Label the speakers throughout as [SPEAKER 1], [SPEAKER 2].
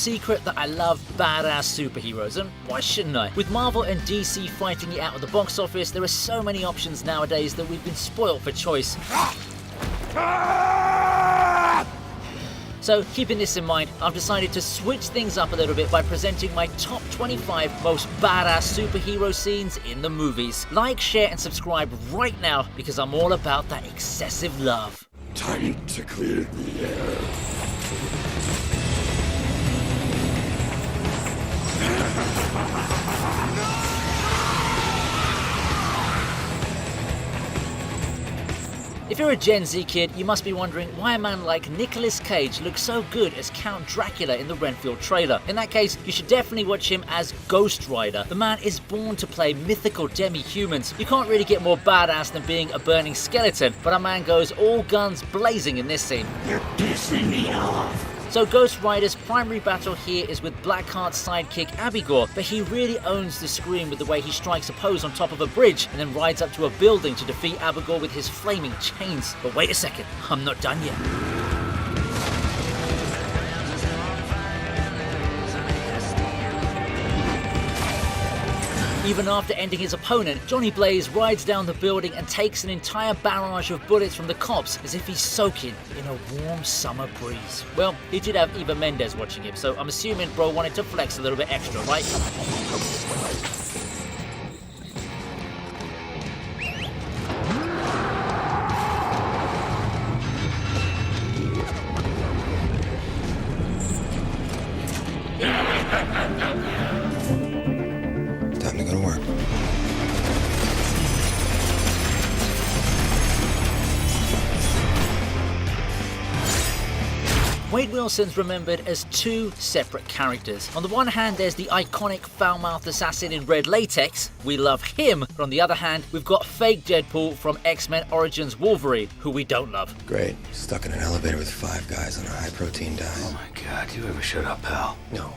[SPEAKER 1] secret that I love badass superheroes, and why shouldn't I? With Marvel and DC fighting it out at the box office, there are so many options nowadays that we've been spoiled for choice. So, keeping this in mind, I've decided to switch things up a little bit by presenting my top 25 most badass superhero scenes in the movies. Like, share, and subscribe right now because I'm all about that excessive love.
[SPEAKER 2] Time to clear the air.
[SPEAKER 1] If you're a Gen Z kid, you must be wondering why a man like Nicolas Cage looks so good as Count Dracula in the Renfield trailer. In that case, you should definitely watch him as Ghost Rider. The man is born to play mythical demi-humans. You can't really get more badass than being a burning skeleton, but our man goes all guns blazing in this scene.
[SPEAKER 2] You're pissing me off.
[SPEAKER 1] So Ghost Rider's primary battle here is with Blackheart's sidekick Abigor, but he really owns the screen with the way he strikes a pose on top of a bridge and then rides up to a building to defeat Abigor with his flaming chains. But wait a second, I'm not done yet. Even after ending his opponent, Johnny Blaze rides down the building and takes an entire barrage of bullets from the cops as if he's soaking in a warm summer breeze. Well, he did have Eva Mendes watching him, so I'm assuming bro wanted to flex a little bit extra, right?
[SPEAKER 3] Time to go to work.
[SPEAKER 1] Wade Wilson's remembered as two separate characters. On the one hand, there's the iconic foul-mouthed assassin in red latex. We love him. But on the other hand, we've got fake Deadpool from X-Men Origins Wolverine, who we don't love.
[SPEAKER 3] Great. Stuck in an elevator with 5 guys on a high-protein diet.
[SPEAKER 4] Oh my god, you ever shut up, pal?
[SPEAKER 3] No,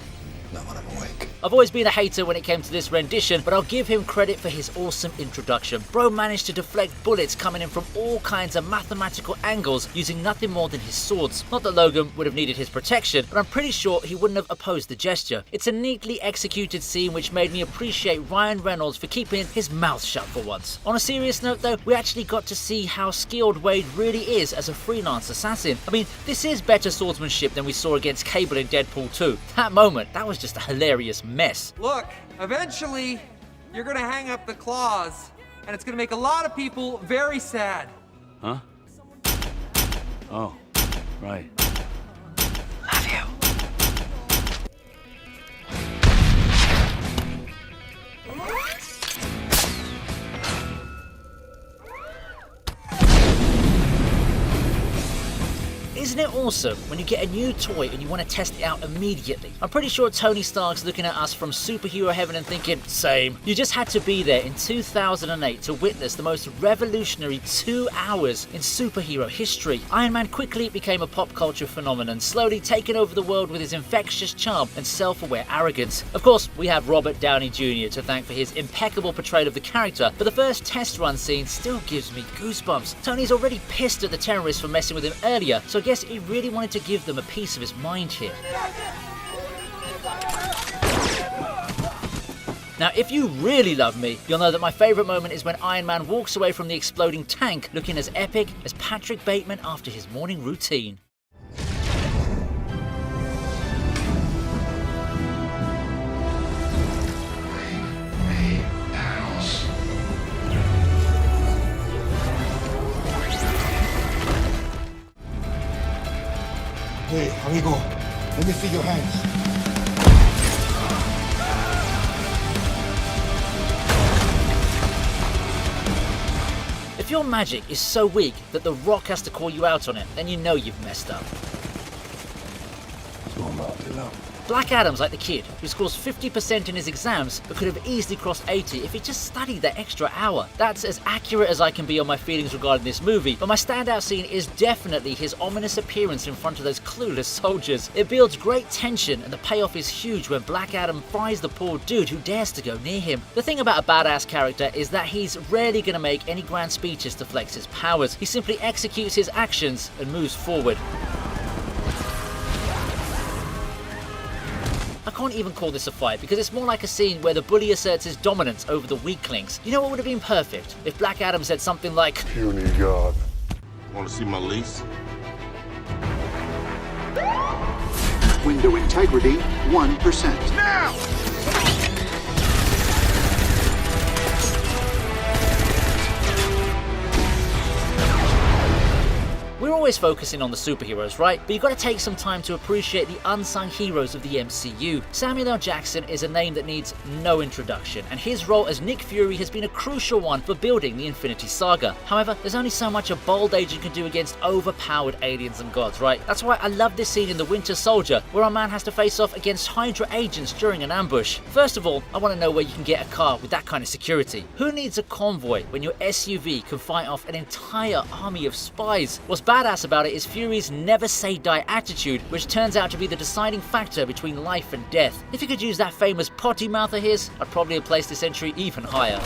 [SPEAKER 3] not when I'm awake.
[SPEAKER 1] I've always been a hater when it came to this rendition, but I'll give him credit for his awesome introduction. Bro managed to deflect bullets coming in from all kinds of mathematical angles using nothing more than his swords. Not that Logan would have needed his protection, but I'm pretty sure he wouldn't have opposed the gesture. It's a neatly executed scene which made me appreciate Ryan Reynolds for keeping his mouth shut for once. On a serious note though, we actually got to see how skilled Wade really is as a freelance assassin. I mean, this is better swordsmanship than we saw against Cable in Deadpool 2. That moment, that was just a hilarious mess.
[SPEAKER 5] Look, eventually, you're gonna hang up the claws, and it's gonna make a lot of people very sad.
[SPEAKER 4] Huh? Oh, right.
[SPEAKER 1] Love you. Isn't it awesome when you get a new toy and you want to test it out immediately? I'm pretty sure Tony Stark's looking at us from superhero heaven and thinking, same. You just had to be there in 2008 to witness the most revolutionary 2 hours in superhero history. Iron Man quickly became a pop culture phenomenon, slowly taking over the world with his infectious charm and self-aware arrogance. Of course, we have Robert Downey Jr. to thank for his impeccable portrayal of the character, but the first test run scene still gives me goosebumps. Tony's already pissed at the terrorists for messing with him earlier, so I guess he really wanted to give them a piece of his mind here. Now, if you really love me, you'll know that my favourite moment is when Iron Man walks away from the exploding tank looking as epic as Patrick Bateman after his morning routine.
[SPEAKER 6] Hey, amigo, let me see your hands.
[SPEAKER 1] If your magic is so weak that The Rock has to call you out on it, then you know you've messed up. Black Adam's like the kid who scores 50% in his exams but could have easily crossed 80 if he just studied that extra hour. That's as accurate as I can be on my feelings regarding this movie, but my standout scene is definitely his ominous appearance in front of those clueless soldiers. It builds great tension and the payoff is huge when Black Adam fries the poor dude who dares to go near him. The thing about a badass character is that he's rarely going to make any grand speeches to flex his powers. He simply executes his actions and moves forward. can't even call this a fight because it's more like a scene where the bully asserts his dominance over the weaklings. You know what would have been perfect? If Black Adam said something like,
[SPEAKER 2] Puny God. Want to see my lease?
[SPEAKER 7] Window integrity, 1%.
[SPEAKER 2] Now!
[SPEAKER 1] we're always focusing on the superheroes, right? But you've got to take some time to appreciate the unsung heroes of the MCU. Samuel L. Jackson is a name that needs no introduction, and his role as Nick Fury has been a crucial one for building the Infinity Saga. However, there's only so much a bold agent can do against overpowered aliens and gods, right? That's why I love this scene in The Winter Soldier, where our man has to face off against Hydra agents during an ambush. First of all, I want to know where you can get a car with that kind of security. Who needs a convoy when your SUV can fight off an entire army of spies? What's badass about it is Fury's never say die attitude, which turns out to be the deciding factor between life and death. If he could use that famous potty mouth of his, I'd probably have placed this entry even higher.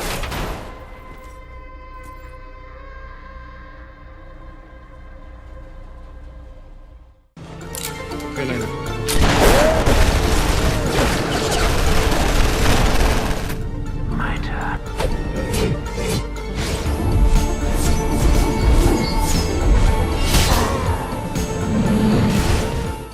[SPEAKER 4] My turn.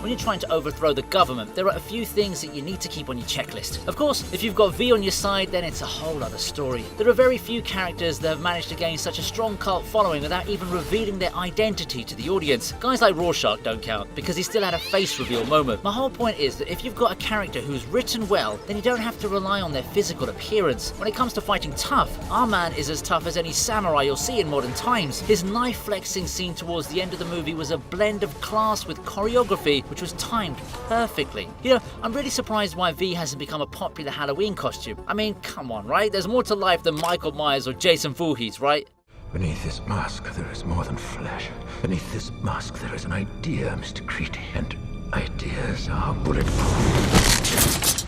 [SPEAKER 1] When you're trying to overthrow the government, there are a few things that you need to keep on your checklist. Of course, if you've got V on your side, then it's a whole other story. There are very few characters that have managed to gain such a strong cult following without even revealing their identity to the audience. Guys like Rorschach don't count, because he still had a face reveal moment. My whole point is that if you've got a character who's written well, then you don't have to rely on their physical appearance. When it comes to fighting tough, our man is as tough as any samurai you'll see in modern times. His knife flexing scene towards the end of the movie was a blend of class with choreography, which was timed perfectly. You know, I'm really surprised why V hasn't become a popular Halloween costume. I mean, come on, right? There's more to life than Michael Myers or Jason Voorhees, right?
[SPEAKER 8] Beneath this mask, there is more than flesh. Beneath this mask, there is an idea, Mr. Creedy. And ideas are bulletproof.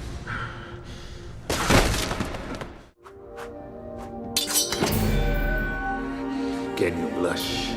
[SPEAKER 2] Can you blush?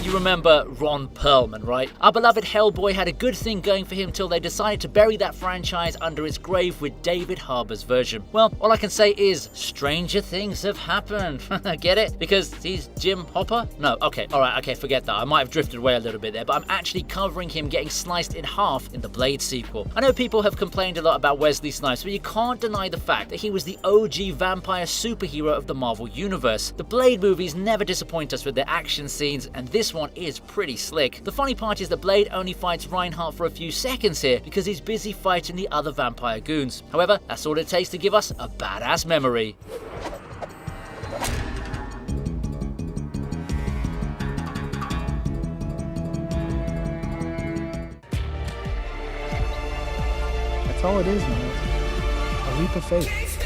[SPEAKER 1] You remember Ron Perlman, right? Our beloved Hellboy had a good thing going for him till they decided to bury that franchise under its grave with David Harbour's version. Well, all I can say is, stranger things have happened. Get it? Because he's Jim Hopper? No, okay, alright, okay, forget that. I might have drifted away a little bit there, but I'm actually covering him getting sliced in half in the Blade sequel. I know people have complained a lot about Wesley Snipes, but you can't deny the fact that he was the OG vampire superhero of the Marvel Universe. The Blade movies never disappoint us with their action scenes, and this one is pretty slick. The funny part is that Blade only fights Reinhardt for a few seconds here because he's busy fighting the other vampire goons. However, that's all it takes to give us a badass memory.
[SPEAKER 9] That's all it is, man. A leap of faith.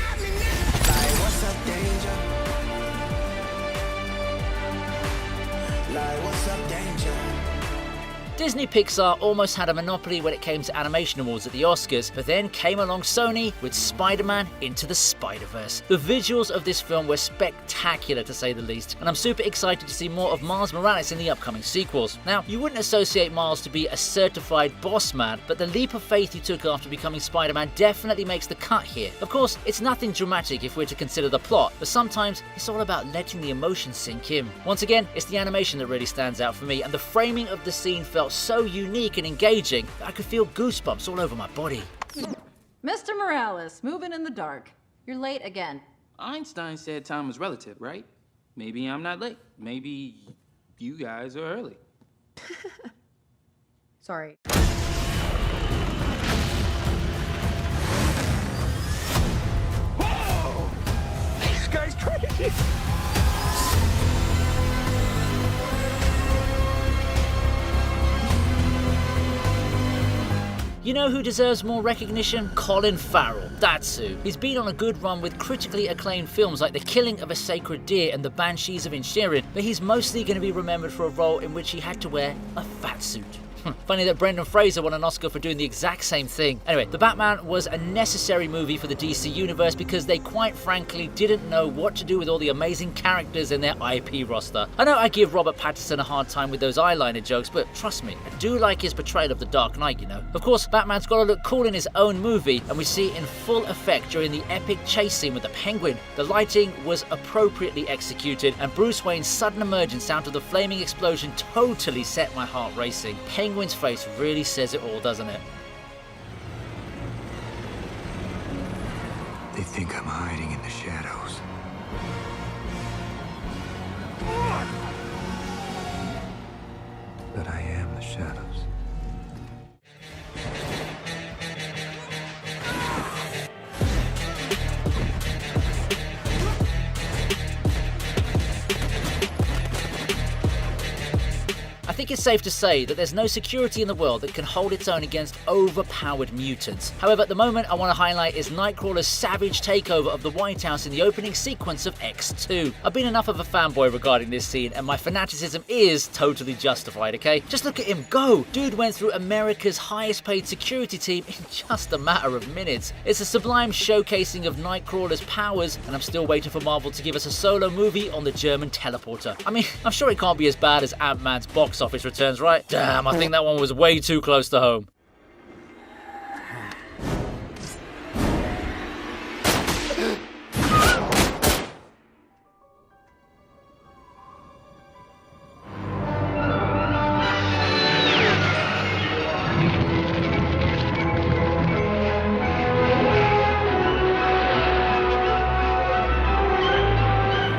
[SPEAKER 1] Disney Pixar almost had a monopoly when it came to animation awards at the Oscars, but then came along Sony with Spider-Man Into the Spider-Verse. The visuals of this film were spectacular to say the least, and I'm super excited to see more of Miles Morales in the upcoming sequels. Now, you wouldn't associate Miles to be a certified boss man, but the leap of faith he took after becoming Spider-Man definitely makes the cut here. Of course, it's nothing dramatic if we're to consider the plot, but sometimes it's all about letting the emotions sink in. Once again, it's the animation that really stands out for me, and the framing of the scene felt so unique and engaging that I could feel goosebumps all over my body.
[SPEAKER 10] Mr. Morales, moving in the dark. You're late again.
[SPEAKER 11] Einstein said time was relative, right? Maybe I'm not late. Maybe you guys are early.
[SPEAKER 10] Sorry.
[SPEAKER 2] Whoa! This guy's crazy!
[SPEAKER 1] You know who deserves more recognition? Colin Farrell. That's who. He's been on a good run with critically acclaimed films like The Killing of a Sacred Deer and The Banshees of Inisherin, but he's mostly going to be remembered for a role in which he had to wear a fat suit. Funny that Brendan Fraser won an Oscar for doing the exact same thing. Anyway, The Batman was a necessary movie for the DC Universe because they quite frankly didn't know what to do with all the amazing characters in their IP roster. I know I give Robert Pattinson a hard time with those eyeliner jokes, but trust me, I do like his portrayal of the Dark Knight, you know. Of course, Batman's got to look cool in his own movie, and we see it in full effect during the epic chase scene with the Penguin. The lighting was appropriately executed, and Bruce Wayne's sudden emergence out of the flaming explosion totally set my heart racing. Penguin's face really says it all, doesn't it?
[SPEAKER 3] They think I'm hiding in the shadows. But I am the shadows.
[SPEAKER 1] I think it's safe to say that there's no security in the world that can hold its own against overpowered mutants. However, the moment I want to highlight is Nightcrawler's savage takeover of the White House in the opening sequence of X2. I've been enough of a fanboy regarding this scene, and my fanaticism is totally justified, okay? Just look at him go! Dude went through America's highest paid security team in just a matter of minutes. It's a sublime showcasing of Nightcrawler's powers, and I'm still waiting for Marvel to give us a solo movie on the German teleporter. I mean, I'm sure it can't be as bad as Ant-Man's box office returns, right? Damn, I think that one was way too close to home.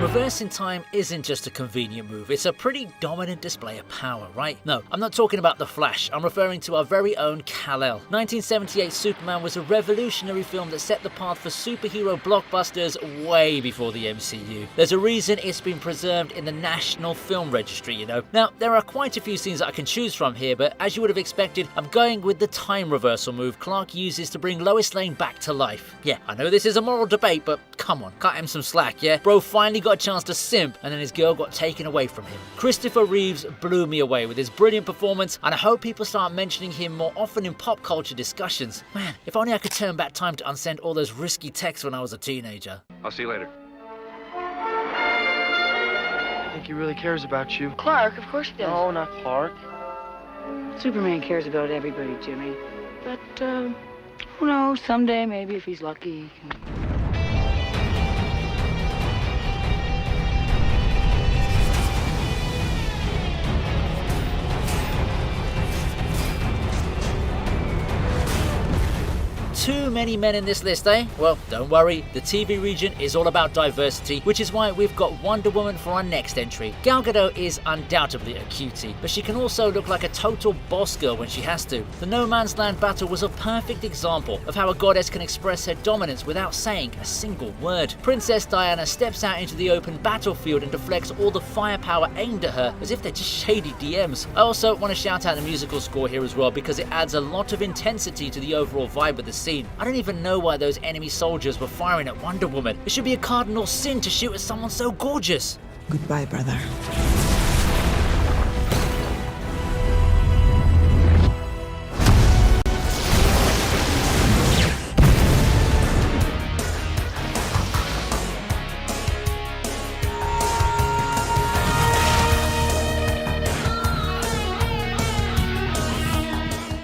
[SPEAKER 1] Reversing time isn't just a convenient move, it's a pretty dominant display of power, right? No, I'm not talking about The Flash, I'm referring to our very own Kal-El. 1978 Superman was a revolutionary film that set the path for superhero blockbusters way before the MCU. There's a reason it's been preserved in the National Film Registry, you know. Now, there are quite a few scenes that I can choose from here, but as you would have expected, I'm going with the time reversal move Clark uses to bring Lois Lane back to life. Yeah, I know this is a moral debate, but come on, cut him some slack, yeah? Bro finally got a chance to simp, and then his girl got taken away from him. Christopher Reeves blew me away with his brilliant performance, and I hope people start mentioning him more often in pop culture discussions. Man, if only I could turn back time to unsend all those risky texts when I was a teenager.
[SPEAKER 4] I'll see you later.
[SPEAKER 12] I think he really cares about you.
[SPEAKER 13] Clark, of course he does.
[SPEAKER 12] No, not Clark.
[SPEAKER 13] Superman cares about everybody, Jimmy. But, who knows, someday, maybe if he's lucky, he can...
[SPEAKER 1] Too many men in this list, eh? Well, don't worry, the TV region is all about diversity, which is why we've got Wonder Woman for our next entry. Gal Gadot is undoubtedly a cutie, but she can also look like a total boss girl when she has to. The No Man's Land battle was a perfect example of how a goddess can express her dominance without saying a single word. Princess Diana steps out into the open battlefield and deflects all the firepower aimed at her as if they're just shady DMs. I also want to shout out the musical score here as well because it adds a lot of intensity to the overall vibe of the scene. I don't even know why those enemy soldiers were firing at Wonder Woman. It should be a cardinal sin to shoot at someone so gorgeous.
[SPEAKER 14] Goodbye, brother.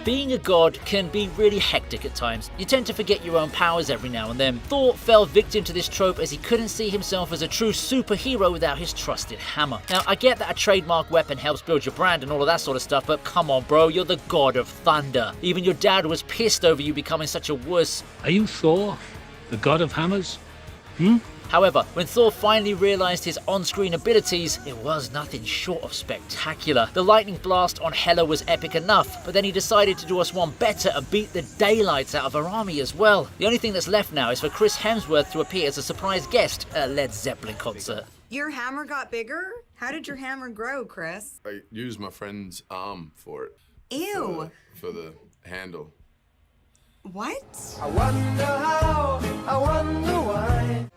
[SPEAKER 1] Being a god can be really hectic at times. You tend to forget your own powers every now and then. Thor fell victim to this trope as he couldn't see himself as a true superhero without his trusted hammer. Now, I get that a trademark weapon helps build your brand and all of that sort of stuff, but come on bro, you're the god of thunder. Even your dad was pissed over you becoming such a wuss.
[SPEAKER 15] Are you Thor, the god of hammers?
[SPEAKER 1] However, when Thor finally realized his on-screen abilities, it was nothing short of spectacular. The lightning blast on Hela was epic enough, but then he decided to do us one better and beat the daylights out of her army as well. The only thing that's left now is for Chris Hemsworth to appear as a surprise guest at a Led Zeppelin concert.
[SPEAKER 16] Your hammer got bigger? How did your hammer grow, Chris?
[SPEAKER 2] I used my friend's arm for it.
[SPEAKER 16] Ew.
[SPEAKER 2] For the handle.
[SPEAKER 16] What?
[SPEAKER 12] I wonder how, I wonder why.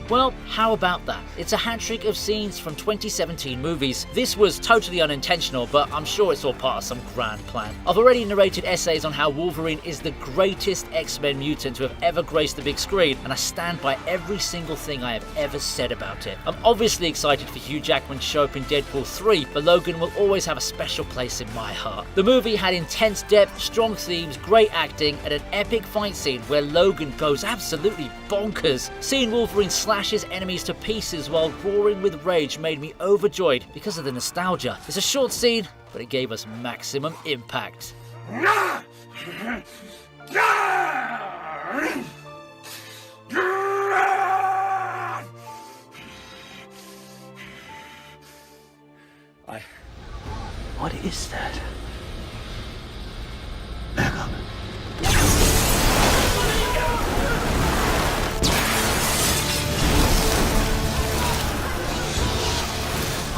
[SPEAKER 1] Well, how about that? It's a hat-trick of scenes from 2017 movies. This was totally unintentional, but I'm sure it's all part of some grand plan. I've already narrated essays on how Wolverine is the greatest X-Men mutant to have ever graced the big screen, and I stand by every single thing I have ever said about it. I'm obviously excited for Hugh Jackman to show up in Deadpool 3, but Logan will always have a special place in my heart. The movie had intense depth, strong themes, great acting, and an epic fight scene where Logan goes absolutely bonkers. Seeing Wolverine slash his enemies to pieces while roaring with rage made me overjoyed because of the nostalgia. It's a short scene, but it gave us maximum impact.
[SPEAKER 4] What is that?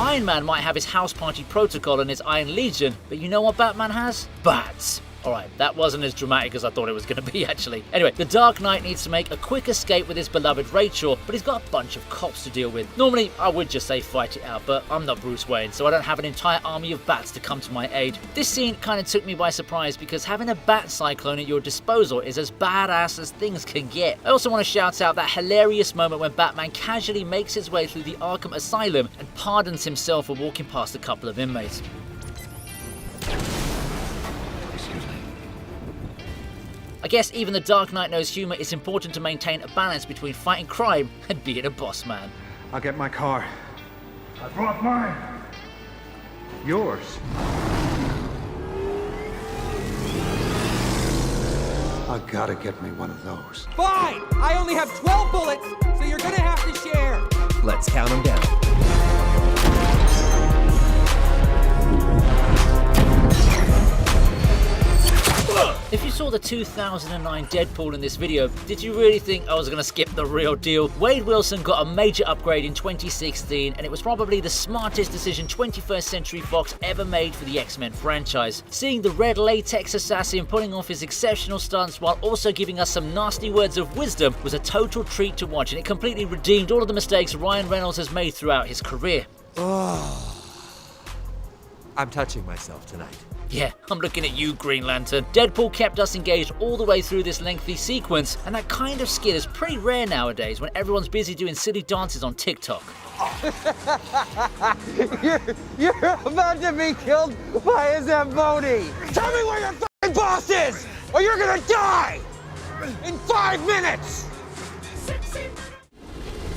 [SPEAKER 1] Iron Man might have his house party protocol and his Iron Legion, but you know what Batman has? Bats. Alright, that wasn't as dramatic as I thought it was going to be actually. Anyway, the Dark Knight needs to make a quick escape with his beloved Rachel, but he's got a bunch of cops to deal with. Normally, I would just say fight it out, but I'm not Bruce Wayne, so I don't have an entire army of bats to come to my aid. This scene kind of took me by surprise because having a bat cyclone at your disposal is as badass as things can get. I also want to shout out that hilarious moment when Batman casually makes his way through the Arkham Asylum and pardons himself for walking past a couple of inmates. I guess even the Dark Knight knows humor is important to maintain a balance between fighting crime and being a boss man.
[SPEAKER 6] I'll get my car. I brought mine. Yours. I gotta get me one of those.
[SPEAKER 5] Fine! I only have 12 bullets, so you're gonna have to share.
[SPEAKER 14] Let's count them down.
[SPEAKER 1] If you saw the 2009 Deadpool in this video, did you really think I was going to skip the real deal? Wade Wilson got a major upgrade in 2016, and it was probably the smartest decision 21st Century Fox ever made for the X-Men franchise. Seeing the red latex assassin pulling off his exceptional stunts while also giving us some nasty words of wisdom was a total treat to watch, and it completely redeemed all of the mistakes Ryan Reynolds has made throughout his career.
[SPEAKER 14] Oh, I'm touching myself tonight.
[SPEAKER 1] Yeah, I'm looking at you, Green Lantern. Deadpool kept us engaged all the way through this lengthy sequence, and that kind of skill is pretty rare nowadays when everyone's busy doing silly dances on TikTok.
[SPEAKER 12] You're about to be killed by a Zamboni! Tell me where your fucking boss is, or you're gonna die! In 5 minutes!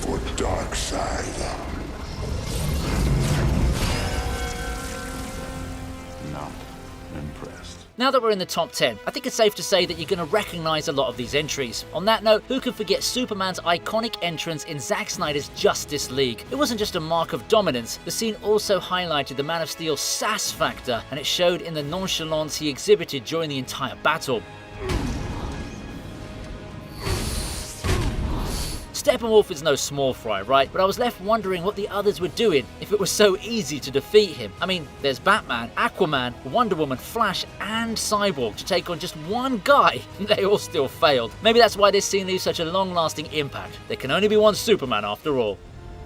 [SPEAKER 6] For Darkseid.
[SPEAKER 4] Impressed.
[SPEAKER 1] Now that we're in the top 10, I think it's safe to say that you're going to recognize a lot of these entries. On that note, who can forget Superman's iconic entrance in Zack Snyder's Justice League? It wasn't just a mark of dominance, the scene also highlighted the Man of Steel's sass factor, and it showed in the nonchalance he exhibited during the entire battle. Steppenwolf is no small fry, right? But I was left wondering what the others were doing if it was so easy to defeat him. I mean, there's Batman, Aquaman, Wonder Woman, Flash, and Cyborg to take on just one guy. They all still failed. Maybe that's why this scene leaves such a long-lasting impact. There can only be one Superman after all.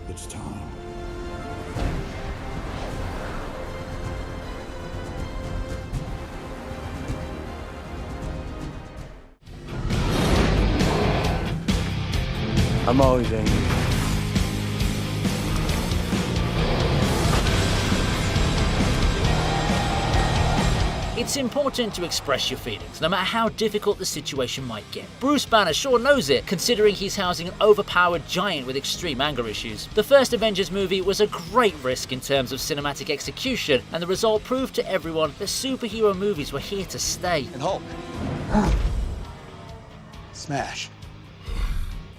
[SPEAKER 6] It's time.
[SPEAKER 4] I'm always angry.
[SPEAKER 1] It's important to express your feelings, no matter how difficult the situation might get. Bruce Banner sure knows it, considering he's housing an overpowered giant with extreme anger issues. The first Avengers movie was a great risk in terms of cinematic execution, and the result proved to everyone that superhero movies were here to stay.
[SPEAKER 3] And Hulk. Smash.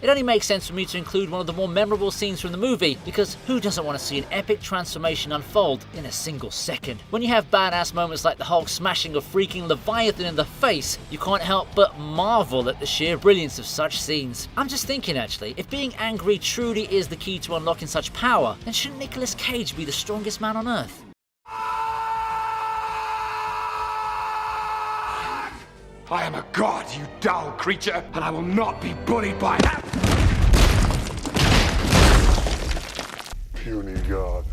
[SPEAKER 1] It only makes sense for me to include one of the more memorable scenes from the movie, because who doesn't want to see an epic transformation unfold in a single second? When you have badass moments like the Hulk smashing a freaking Leviathan in the face, you can't help but marvel at the sheer brilliance of such scenes. I'm just thinking actually, if being angry truly is the key to unlocking such power, then shouldn't Nicolas Cage be the strongest man on Earth?
[SPEAKER 8] I am a god, you dull creature, and I will not be bullied by that.
[SPEAKER 6] puny god.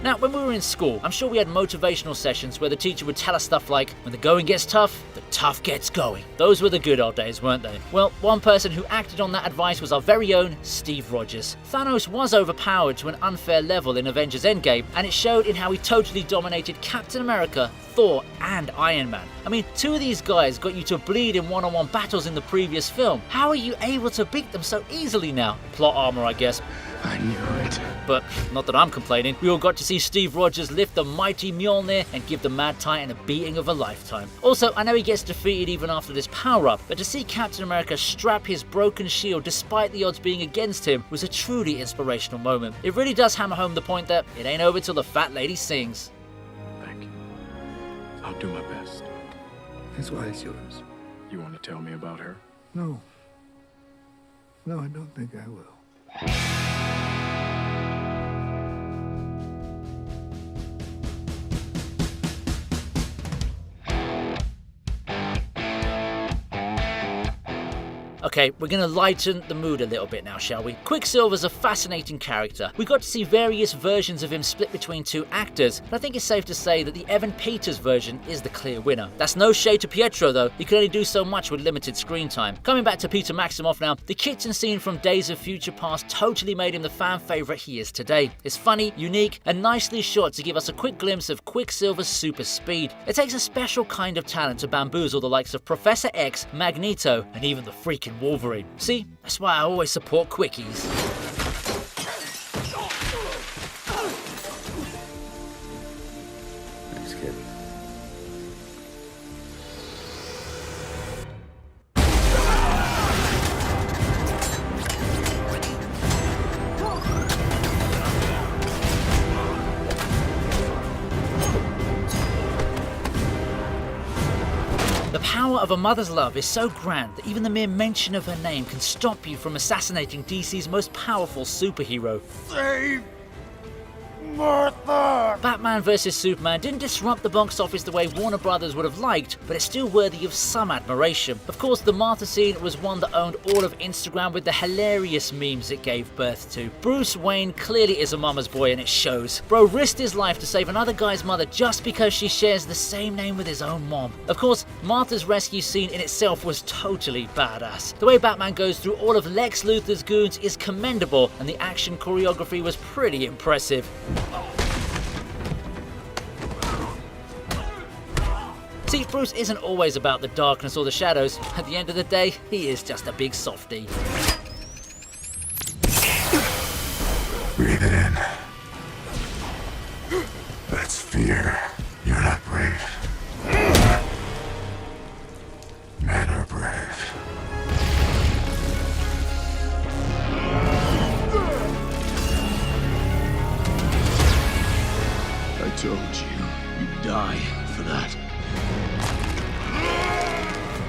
[SPEAKER 1] Now, when we were in school, I'm sure we had motivational sessions where the teacher would tell us stuff like, when the going gets tough, the tough gets going. Those were the good old days, weren't they? Well, one person who acted on that advice was our very own Steve Rogers. Thanos was overpowered to an unfair level in Avengers Endgame, and it showed in how he totally dominated Captain America, Thor, and Iron Man. I mean, two of these guys got you to bleed in one-on-one battles in the previous film. How are you able to beat them so easily now? Plot armor, I guess.
[SPEAKER 8] I knew it.
[SPEAKER 1] But not that I'm complaining. We all got to see Steve Rogers lift the mighty Mjolnir and give the Mad Titan a beating of a lifetime. Also, I know he gets defeated even after this power-up, but to see Captain America strap his broken shield despite the odds being against him was a truly inspirational moment. It really does hammer home the point that it ain't over till the fat lady sings.
[SPEAKER 8] Thank you. I'll do my best.
[SPEAKER 6] His wife's yours.
[SPEAKER 8] You want to tell me about her?
[SPEAKER 6] No. No, I don't think I will.
[SPEAKER 1] Okay, we're gonna lighten the mood a little bit now, shall we? Quicksilver's a fascinating character. We got to see various versions of him split between two actors, but I think it's safe to say that the Evan Peters version is the clear winner. That's no shade to Pietro though, he could only do so much with limited screen time. Coming back to Peter Maximoff now, the kitchen scene from Days of Future Past totally made him the fan favourite he is today. It's funny, unique, and nicely shot to give us a quick glimpse of Quicksilver's super speed. It takes a special kind of talent to bamboozle the likes of Professor X, Magneto, and even the freaking Wolverine. See, that's why I always support quickies.
[SPEAKER 6] Thanks, kid.
[SPEAKER 1] The power of a mother's love is so grand that even the mere mention of her name can stop you from assassinating DC's most powerful superhero.
[SPEAKER 6] Save Martha!
[SPEAKER 1] Batman vs Superman didn't disrupt the box office the way Warner Brothers would have liked, but it's still worthy of some admiration. Of course, the Martha scene was one that owned all of Instagram with the hilarious memes it gave birth to. Bruce Wayne clearly is a mama's boy and it shows. Bro risked his life to save another guy's mother just because she shares the same name with his own mom. Of course, Martha's rescue scene in itself was totally badass. The way Batman goes through all of Lex Luthor's goons is commendable, and the action choreography was pretty impressive. See, Bruce isn't always about the darkness or the shadows. At the end of the day, he is just a big softie.
[SPEAKER 6] Breathe it in. That's fear. You're not brave. Men are brave.
[SPEAKER 8] I told you, you'd die for that.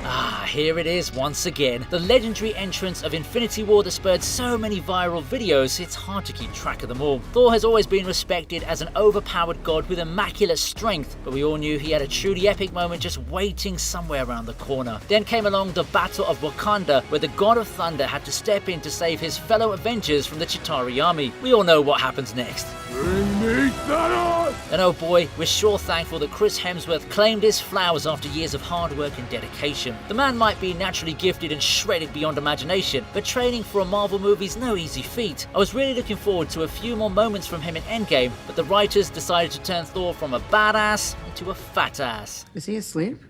[SPEAKER 1] Ah, here it is once again. The legendary entrance of Infinity War that spurred so many viral videos, it's hard to keep track of them all. Thor has always been respected as an overpowered god with immaculate strength, but we all knew he had a truly epic moment just waiting somewhere around the corner. Then came along the Battle of Wakanda, where the God of Thunder had to step in to save his fellow Avengers from the Chitauri army. We all know what happens next.
[SPEAKER 6] Bring me Thanos!
[SPEAKER 1] And oh boy, we're sure thankful that Chris Hemsworth claimed his flowers after years of hard work and dedication. The man might be naturally gifted and shredded beyond imagination, but training for a Marvel movie's no easy feat. I was really looking forward to a few more moments from him in Endgame, but the writers decided to turn Thor from a badass into a fat ass.
[SPEAKER 16] Is he asleep?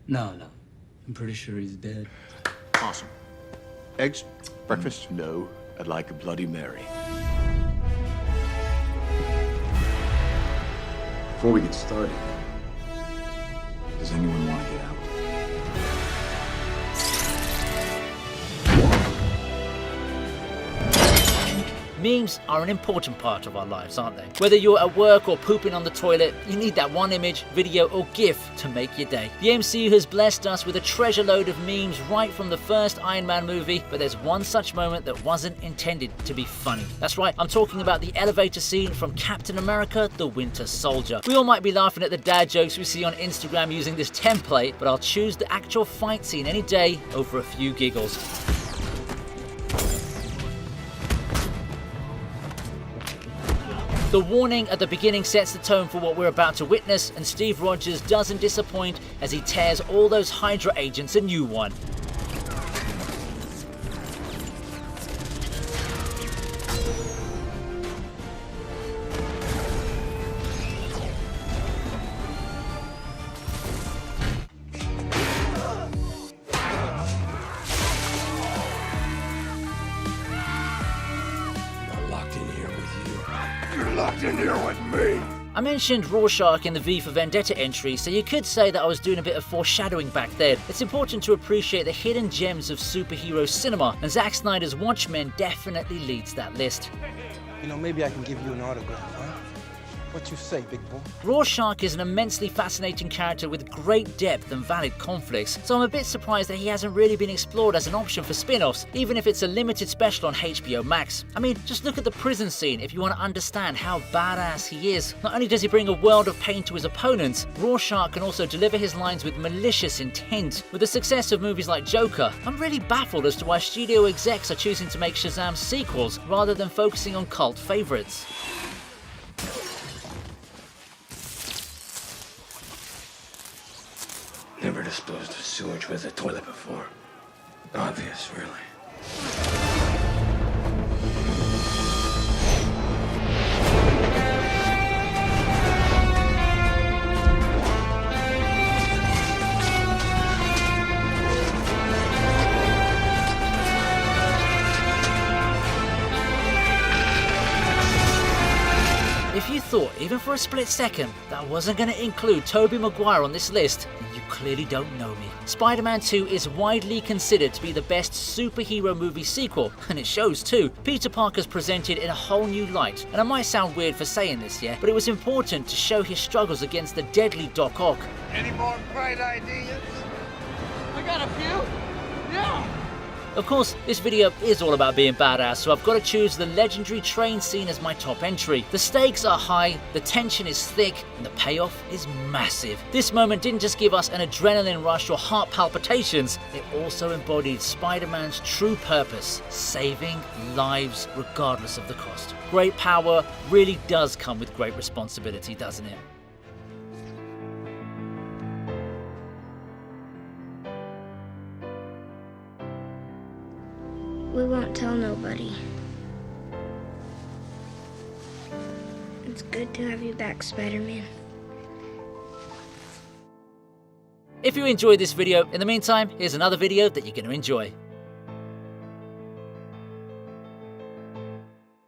[SPEAKER 4] No. I'm pretty sure he's dead.
[SPEAKER 14] Awesome. Eggs? Breakfast? No. I'd like a Bloody Mary.
[SPEAKER 8] Before we get started, does anyone want to get out?
[SPEAKER 1] Memes are an important part of our lives, aren't they? Whether you're at work or pooping on the toilet, you need that one image, video or GIF to make your day. The MCU has blessed us with a treasure load of memes right from the first Iron Man movie, but there's one such moment that wasn't intended to be funny. That's right, I'm talking about the elevator scene from Captain America: The Winter Soldier. We all might be laughing at the dad jokes we see on Instagram using this template, but I'll choose the actual fight scene any day over a few giggles. The warning at the beginning sets the tone for what we're about to witness, and Steve Rogers doesn't disappoint as he tears all those Hydra agents a new one. I mentioned Rorschach in the V for Vendetta entry, so you could say that I was doing a bit of foreshadowing back then. It's important to appreciate the hidden gems of superhero cinema, and Zack Snyder's Watchmen definitely leads that list.
[SPEAKER 12] You know, maybe I can give you an autograph, huh? What you say, big boy?
[SPEAKER 1] Rorschach is an immensely fascinating character with great depth and valid conflicts, so I'm a bit surprised that he hasn't really been explored as an option for spin-offs, even if it's a limited special on HBO Max. I mean, just look at the prison scene if you want to understand how badass he is. Not only does he bring a world of pain to his opponents, Rorschach can also deliver his lines with malicious intent. With the success of movies like Joker, I'm really baffled as to why studio execs are choosing to make Shazam sequels rather than focusing on cult favorites.
[SPEAKER 3] Never disposed of sewage with a toilet before. Obvious, really.
[SPEAKER 1] If you thought, even for a split second, that I wasn't going to include Tobey Maguire on this list, then you clearly don't know me. Spider-Man 2 is widely considered to be the best superhero movie sequel, and it shows too. Peter Parker's presented in a whole new light, and I might sound weird for saying this, yeah, but it was important to show his struggles against the deadly Doc Ock.
[SPEAKER 12] Any more bright ideas? I got a few. Yeah.
[SPEAKER 1] Of course, this video is all about being badass, so I've got to choose the legendary train scene as my top entry. The stakes are high, the tension is thick, and the payoff is massive. This moment didn't just give us an adrenaline rush or heart palpitations, it also embodied Spider-Man's true purpose, saving lives regardless of the cost. Great power really does come with great responsibility, doesn't it?
[SPEAKER 17] We won't tell nobody. It's good to have you back, Spider-Man.
[SPEAKER 1] If you enjoyed this video, in the meantime, here's another video that you're going to enjoy.